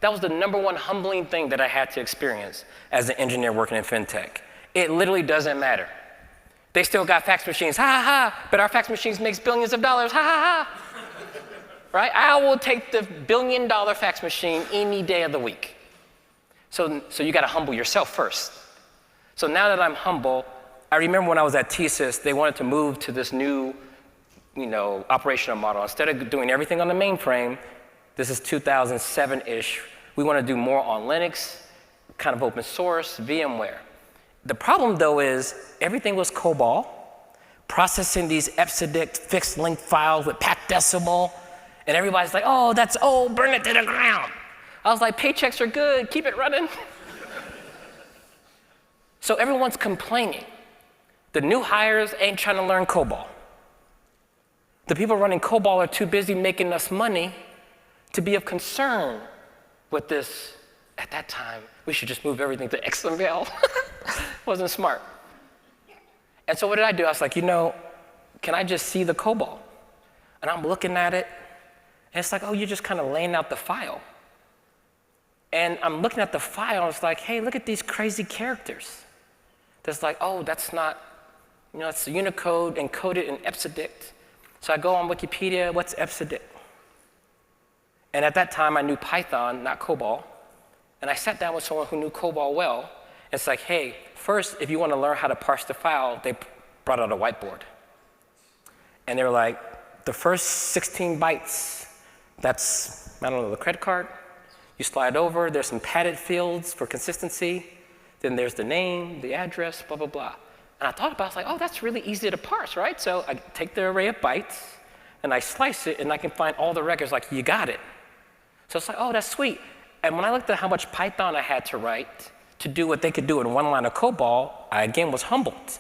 That was the #1 humbling thing that I had to experience as an engineer working in fintech. It literally doesn't matter. They still got fax machines, ha ha ha, but our fax machines makes billions of dollars, ha ha ha. Right? I will take the $1 billion fax machine any day of the week. So you gotta humble yourself first. So now that I'm humble, I remember when I was at TSYS, they wanted to move to this new operational model. Instead of doing everything on the mainframe, this is 2007-ish, we want to do more on Linux, kind of open source, VMware. The problem though is everything was COBOL, processing these EBCDIC fixed length files with packed decimal, and everybody's like, oh, that's old, burn it to the ground. I was like, paychecks are good, keep it running. So everyone's complaining. The new hires ain't trying to learn COBOL. The people running COBOL are too busy making us money to be of concern with this. At that time, we should just move everything to XML. Wasn't smart. And so what did I do? I was like, can I just see the COBOL? And I'm looking at it, and it's like, oh, you're just kind of laying out the file. And I'm looking at the file, and it's like, hey, look at these crazy characters. That's like, oh, that's not, it's Unicode encoded in EBCDIC. So I go on Wikipedia, what's EBCDIC? And at that time, I knew Python, not COBOL. And I sat down with someone who knew COBOL well. It's like, hey, first, if you want to learn how to parse the file, they brought out a whiteboard. And they were like, the first 16 bytes, that's, the credit card. You slide over, there's some padded fields for consistency. Then there's the name, the address, blah, blah, blah. And I thought about it, I was like, oh, that's really easy to parse, right? So I take the array of bytes, and I slice it, and I can find all the records, like, you got it. So it's like, oh, that's sweet. And when I looked at how much Python I had to write to do what they could do in one line of COBOL, I again was humbled.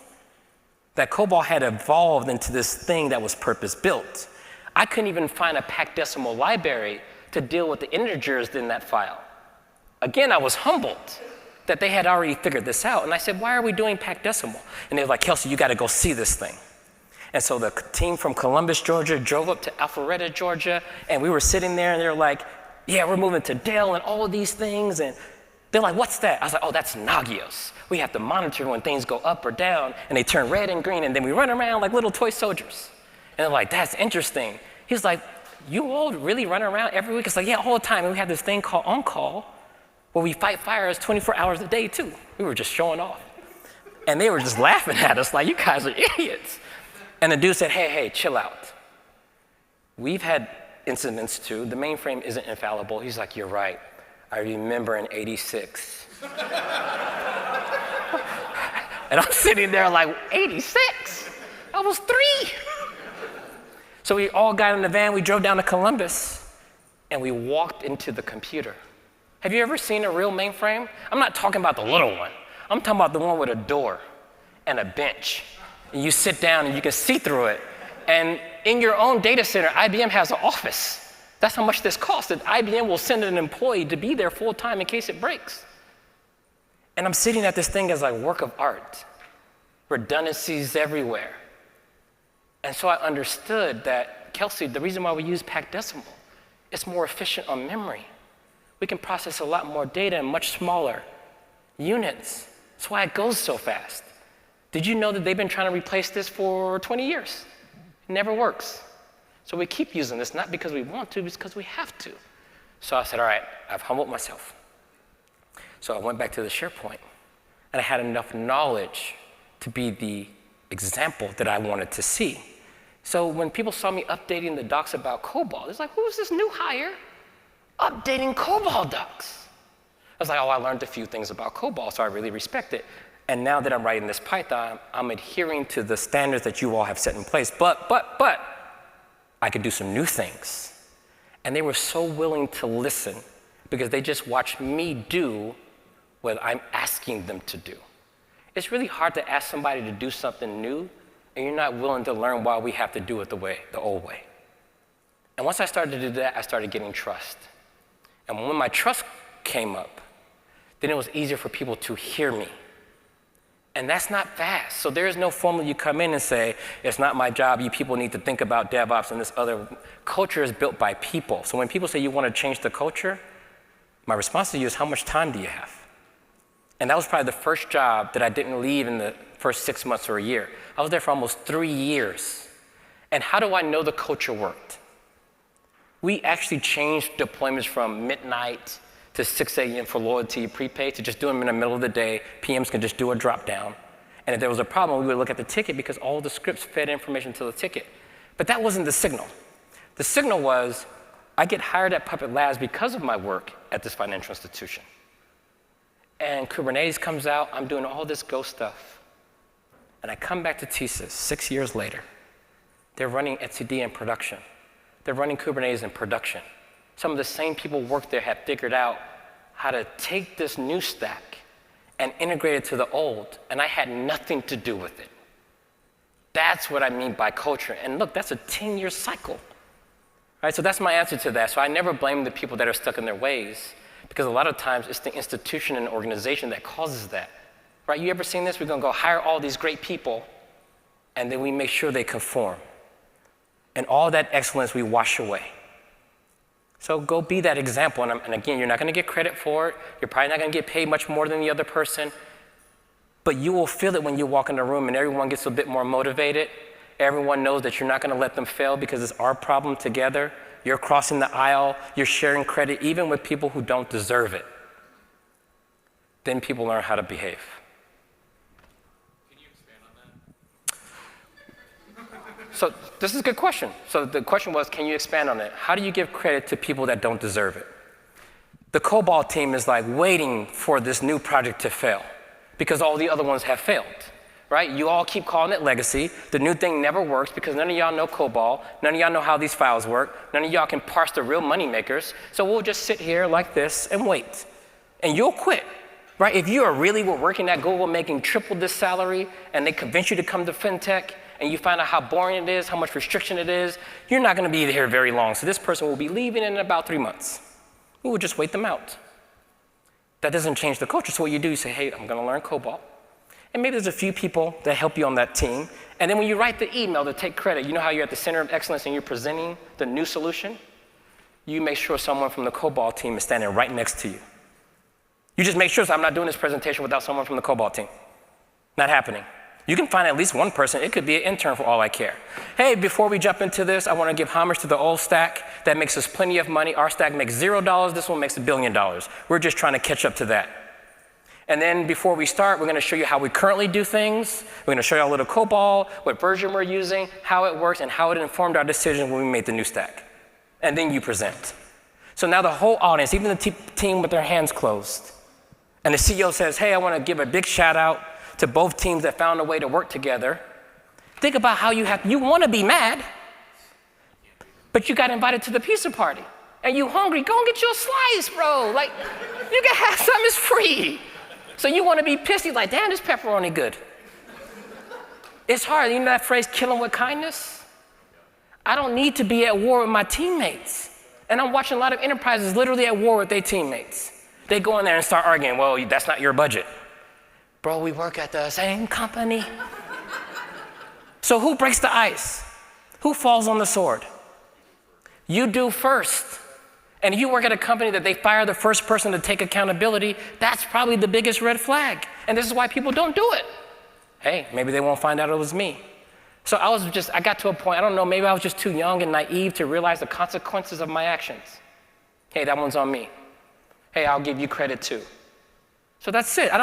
That COBOL had evolved into this thing that was purpose-built. I couldn't even find a packed decimal library to deal with the integers in that file. Again, I was humbled that they had already figured this out. And I said, why are we doing packed decimal? And they were like, Kelsey, you got to go see this thing. And so the team from Columbus, Georgia, drove up to Alpharetta, Georgia, and we were sitting there, and they were like, yeah, we're moving to Dell and all of these things. And they're like, what's that? I was like, oh, that's Nagios. We have to monitor when things go up or down, and they turn red and green, and then we run around like little toy soldiers. And they're like, that's interesting. He's like, you all really run around every week? It's like, yeah, all the time. And we have this thing called On-Call, where we fight fires 24 hours a day, too. We were just showing off. And they were just laughing at us like, you guys are idiots. And the dude said, hey, chill out. We've had incidents, too. The mainframe isn't infallible. He's like, you're right. I remember in '86. And I'm sitting there like, 86? I was 3. So we all got in the van, we drove down to Columbus, and we walked into the computer. Have you ever seen a real mainframe? I'm not talking about the little one. I'm talking about the one with a door and a bench. And you sit down and you can see through it. And in your own data center, IBM has an office. That's how much this costs. That IBM will send an employee to be there full time in case it breaks. And I'm sitting at this thing as a work of art. Redundancies everywhere. And so I understood that, Kelsey, the reason why we use packed decimal, it's more efficient on memory. We can process a lot more data in much smaller units. That's why it goes so fast. Did you know that they've been trying to replace this for 20 years? It never works. So we keep using this, not because we want to, but because we have to. So I said, all right, I've humbled myself. So I went back to the SharePoint, and I had enough knowledge to be the example that I wanted to see. So when people saw me updating the docs about COBOL, it's like, who's this new hire updating COBOL docs? I was like, oh, I learned a few things about COBOL, so I really respect it. And now that I'm writing this Python, I'm adhering to the standards that you all have set in place. But, I could do some new things. And they were so willing to listen because they just watched me do what I'm asking them to do. It's really hard to ask somebody to do something new and you're not willing to learn why we have to do it the old way. And once I started to do that, I started getting trust. And when my trust came up, then it was easier for people to hear me. And that's not fast. So there is no formula you come in and say, it's not my job, you people need to think about DevOps and this other. Culture is built by people. So when people say you want to change the culture, my response to you is, how much time do you have? And that was probably the first job that I didn't leave in the first 6 months or a year. I was there for almost 3 years. And how do I know the culture worked? We actually changed deployments from midnight to 6 a.m. for loyalty prepaid to just do them in the middle of the day. PMs can just do a drop down. And if there was a problem, we would look at the ticket because all the scripts fed information to the ticket. But that wasn't the signal. The signal was, I get hired at Puppet Labs because of my work at this financial institution. And Kubernetes comes out, I'm doing all this Go stuff. And I come back to TSYS 6 years later. They're running etcd in production. They're running Kubernetes in production. Some of the same people work there have figured out how to take this new stack and integrate it to the old, and I had nothing to do with it. That's what I mean by culture. And look, that's a 10-year cycle. Right? So that's my answer to that. So I never blame the people that are stuck in their ways, because a lot of times it's the institution and organization that causes that. Right? You ever seen this? We're going to go hire all these great people, and then we make sure they conform. And all that excellence we wash away. So go be that example. And again, you're not going to get credit for it. You're probably not going to get paid much more than the other person. But you will feel it when you walk in the room and everyone gets a bit more motivated. Everyone knows that you're not going to let them fail because it's our problem together. You're crossing the aisle. You're sharing credit even with people who don't deserve it. Then people learn how to behave. So this is a good question. So the question was, can you expand on it? How do you give credit to people that don't deserve it? The COBOL team is like waiting for this new project to fail because all the other ones have failed, right? You all keep calling it legacy. The new thing never works because none of y'all know COBOL. None of y'all know how these files work. None of y'all can parse the real money makers. So we'll just sit here like this and wait. And you'll quit, right? If you are really working at Google making triple this salary and they convince you to come to fintech, and you find out how boring it is, how much restriction it is, you're not going to be here very long. So this person will be leaving in about 3 months. We will just wait them out. That doesn't change the culture. So what you do, you say, hey, I'm going to learn COBOL. And maybe there's a few people that help you on that team. And then when you write the email to take credit, you know how you're at the center of excellence and you're presenting the new solution? You make sure someone from the COBOL team is standing right next to you. You just make sure, so I'm not doing this presentation without someone from the COBOL team. Not happening. You can find at least one person. It could be an intern for all I care. Hey, before we jump into this, I want to give homage to the old stack. That makes us plenty of money. Our stack makes $0. This one makes $1 billion. We're just trying to catch up to that. And then before we start, we're going to show you how we currently do things. We're going to show you a little COBOL, what version we're using, how it works, and how it informed our decision when we made the new stack. And then you present. So now the whole audience, even the team with their hands closed, and the CEO says, hey, I want to give a big shout out to both teams that found a way to work together. Think about how you want to be mad, but you got invited to the pizza party, and you hungry, go and get you a slice, bro. Like, you can have some, it's free. So you want to be pissed, you're like, damn, this pepperoni good. It's hard, you know that phrase, kill them with kindness? I don't need to be at war with my teammates. And I'm watching a lot of enterprises literally at war with their teammates. They go in there and start arguing, well, that's not your budget. Bro, we work at the same company. So who breaks the ice? Who falls on the sword? You do first. And if you work at a company that they fire the first person to take accountability, that's probably the biggest red flag. And this is why people don't do it. Hey, maybe they won't find out it was me. So I got to a point, I don't know, maybe I was just too young and naive to realize the consequences of my actions. Hey, that one's on me. Hey, I'll give you credit too. So that's it. I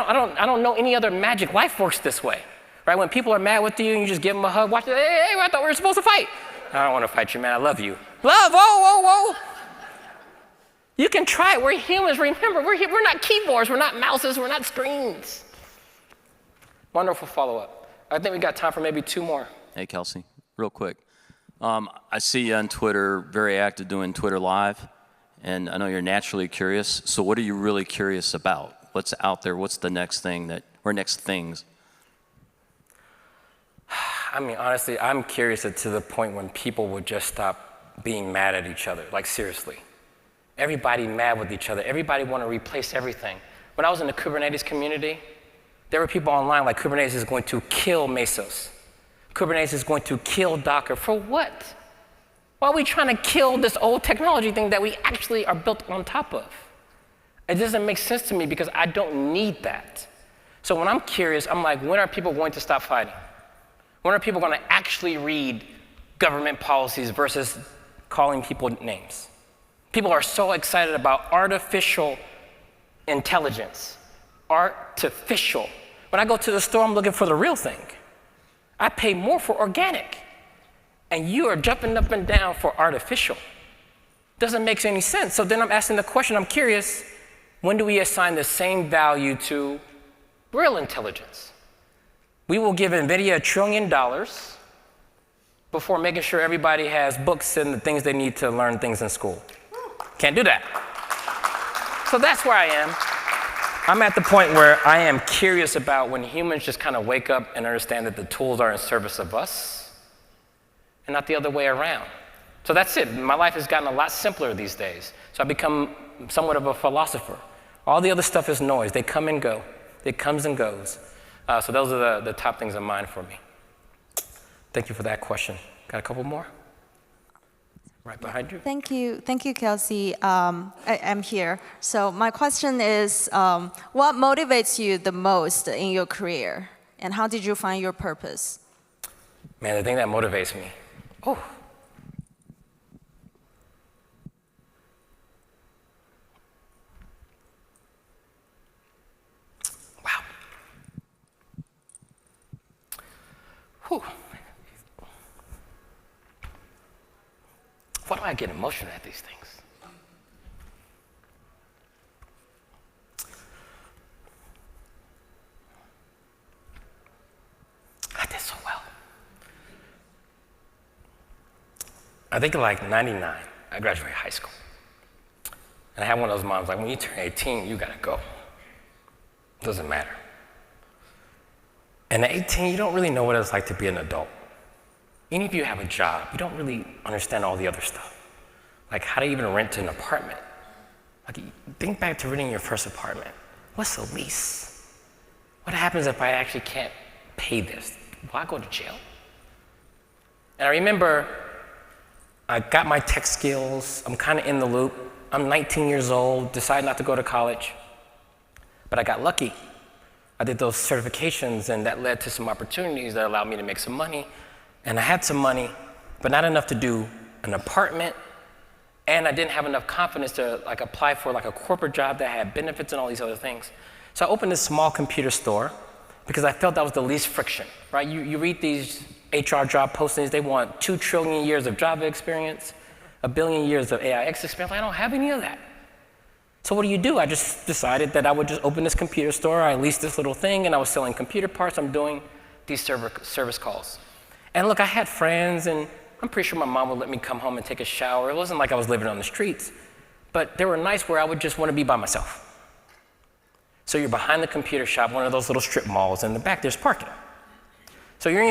don't know any other magic. Life works this way, right? When people are mad with you and you just give them a hug, watch it, hey, I thought we were supposed to fight. I don't want to fight you, man, I love you. Love, whoa. You can try it, we're humans, remember, we're not keyboards, we're not mouses, we're not screens. Wonderful follow-up. I think we got time for maybe 2 more. Hey, Kelsey, real quick. I see you on Twitter, very active doing Twitter Live, and I know you're naturally curious. So what are you really curious about? What's out there? What's the next thing or next things? I mean, honestly, I'm curious to the point when people would just stop being mad at each other, like seriously. Everybody mad with each other. Everybody want to replace everything. When I was in the Kubernetes community, there were people online like Kubernetes is going to kill Mesos. Kubernetes is going to kill Docker. For what? Why are we trying to kill this old technology thing that we actually are built on top of? It doesn't make sense to me because I don't need that. So when I'm curious, I'm like, when are people going to stop fighting? When are people going to actually read government policies versus calling people names? People are so excited about artificial intelligence. Artificial. When I go to the store, I'm looking for the real thing. I pay more for organic. And you are jumping up and down for artificial. Doesn't make any sense. So then I'm asking the question, I'm curious, when do we assign the same value to real intelligence? We will give NVIDIA $1 trillion before making sure everybody has books and the things they need to learn things in school. Can't do that. So that's where I am. I'm at the point where I am curious about when humans just kind of wake up and understand that the tools are in service of us and not the other way around. So that's it. My life has gotten a lot simpler these days. So I've become somewhat of a philosopher. All the other stuff is noise. They come and go. It comes and goes. So those are the top things in mind for me. Thank you for that question. Got a couple more? Right behind you. Thank you, Kelsey. I'm here. So my question is, what motivates you the most in your career? And how did you find your purpose? Man, the thing that motivates me. Oh. Wow. Whew. Why do I get emotional at these things? I did so well. I think like 99, I graduated high school. And I had one of those moms like, when you turn 18, you gotta go. Doesn't matter. And at 18, you don't really know what it's like to be an adult. Even if you have a job, you don't really understand all the other stuff. Like how to even rent an apartment. Like think back to renting your first apartment. What's the lease? What happens if I actually can't pay this? Will I go to jail? And I remember I got my tech skills. I'm kind of in the loop. I'm 19 years old, decided not to go to college. But I got lucky. I did those certifications and that led to some opportunities that allowed me to make some money. And I had some money, but not enough to do an apartment. And I didn't have enough confidence to like apply for like a corporate job that had benefits and all these other things. So I opened this small computer store because I felt that was the least friction, right? You read these HR job postings, they want 2 trillion years of Java experience, 1 billion years of AIX experience. I don't have any of that. So what do? I just decided that I would just open this computer store. I leased this little thing and I was selling computer parts. I'm doing these service calls. And look, I had friends, and I'm pretty sure my mom would let me come home and take a shower. It wasn't like I was living on the streets, but there were nights where I would just want to be by myself. So you're behind the computer shop, one of those little strip malls, and in the back there's parking. So you're in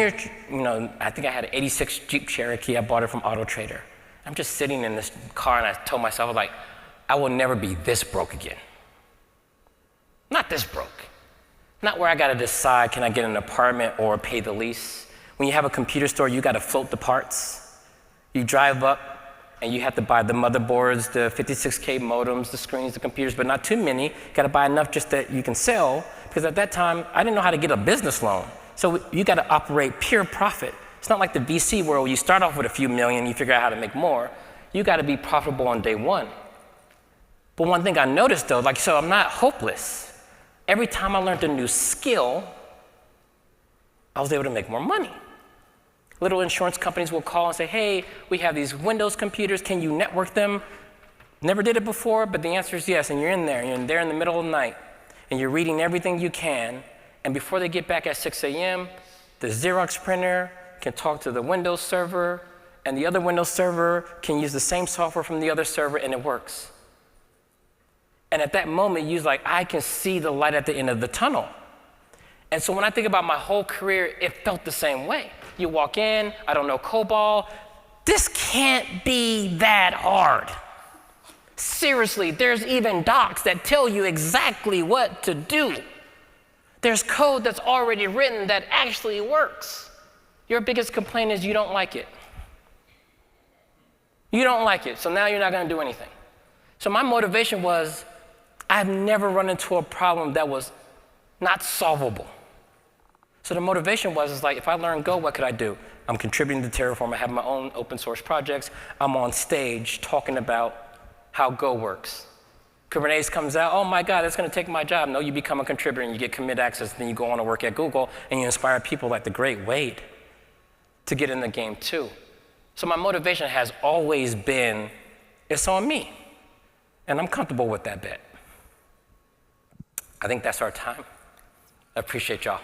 your, I think I had an 86 Jeep Cherokee. I bought it from Auto Trader. I'm just sitting in this car, and I told myself, like, I will never be this broke again. Not this broke. Not where I got to decide, can I get an apartment or pay the lease? When you have a computer store, you got to float the parts. You drive up, and you have to buy the motherboards, the 56K modems, the screens, the computers, but not too many. You got to buy enough just that you can sell, because at that time, I didn't know how to get a business loan. So you got to operate pure profit It's not like the VC world where you start off with a few million, you figure out how to make more. You got to be profitable on day one. But one thing I noticed though, like, so I'm not hopeless. Every time I learned a new skill, I was able to make more money. Little insurance companies will call and say, hey, we have these Windows computers, can you network them? Never did it before, but the answer is yes, and you're in the middle of the night, and you're reading everything you can, and before they get back at 6 a.m., the Xerox printer can talk to the Windows server, and the other Windows server can use the same software from the other server, and it works. And at that moment, you're like, I can see the light at the end of the tunnel. And so when I think about my whole career, it felt the same way. You walk in, I don't know COBOL. This can't be that hard. Seriously, there's even docs that tell you exactly what to do. There's code that's already written that actually works. Your biggest complaint is you don't like it. You don't like it, so now you're not going to do anything. So my motivation was, I've never run into a problem that was not solvable. So the motivation was, like, if I learn Go, what could I do? I'm contributing to Terraform. I have my own open source projects. I'm on stage talking about how Go works. Kubernetes comes out, oh my God, that's going to take my job. No, you become a contributor and you get commit access, then you go on to work at Google and you inspire people like the great Wade to get in the game too. So my motivation has always been, it's on me. And I'm comfortable with that bet. I think that's our time. I appreciate y'all.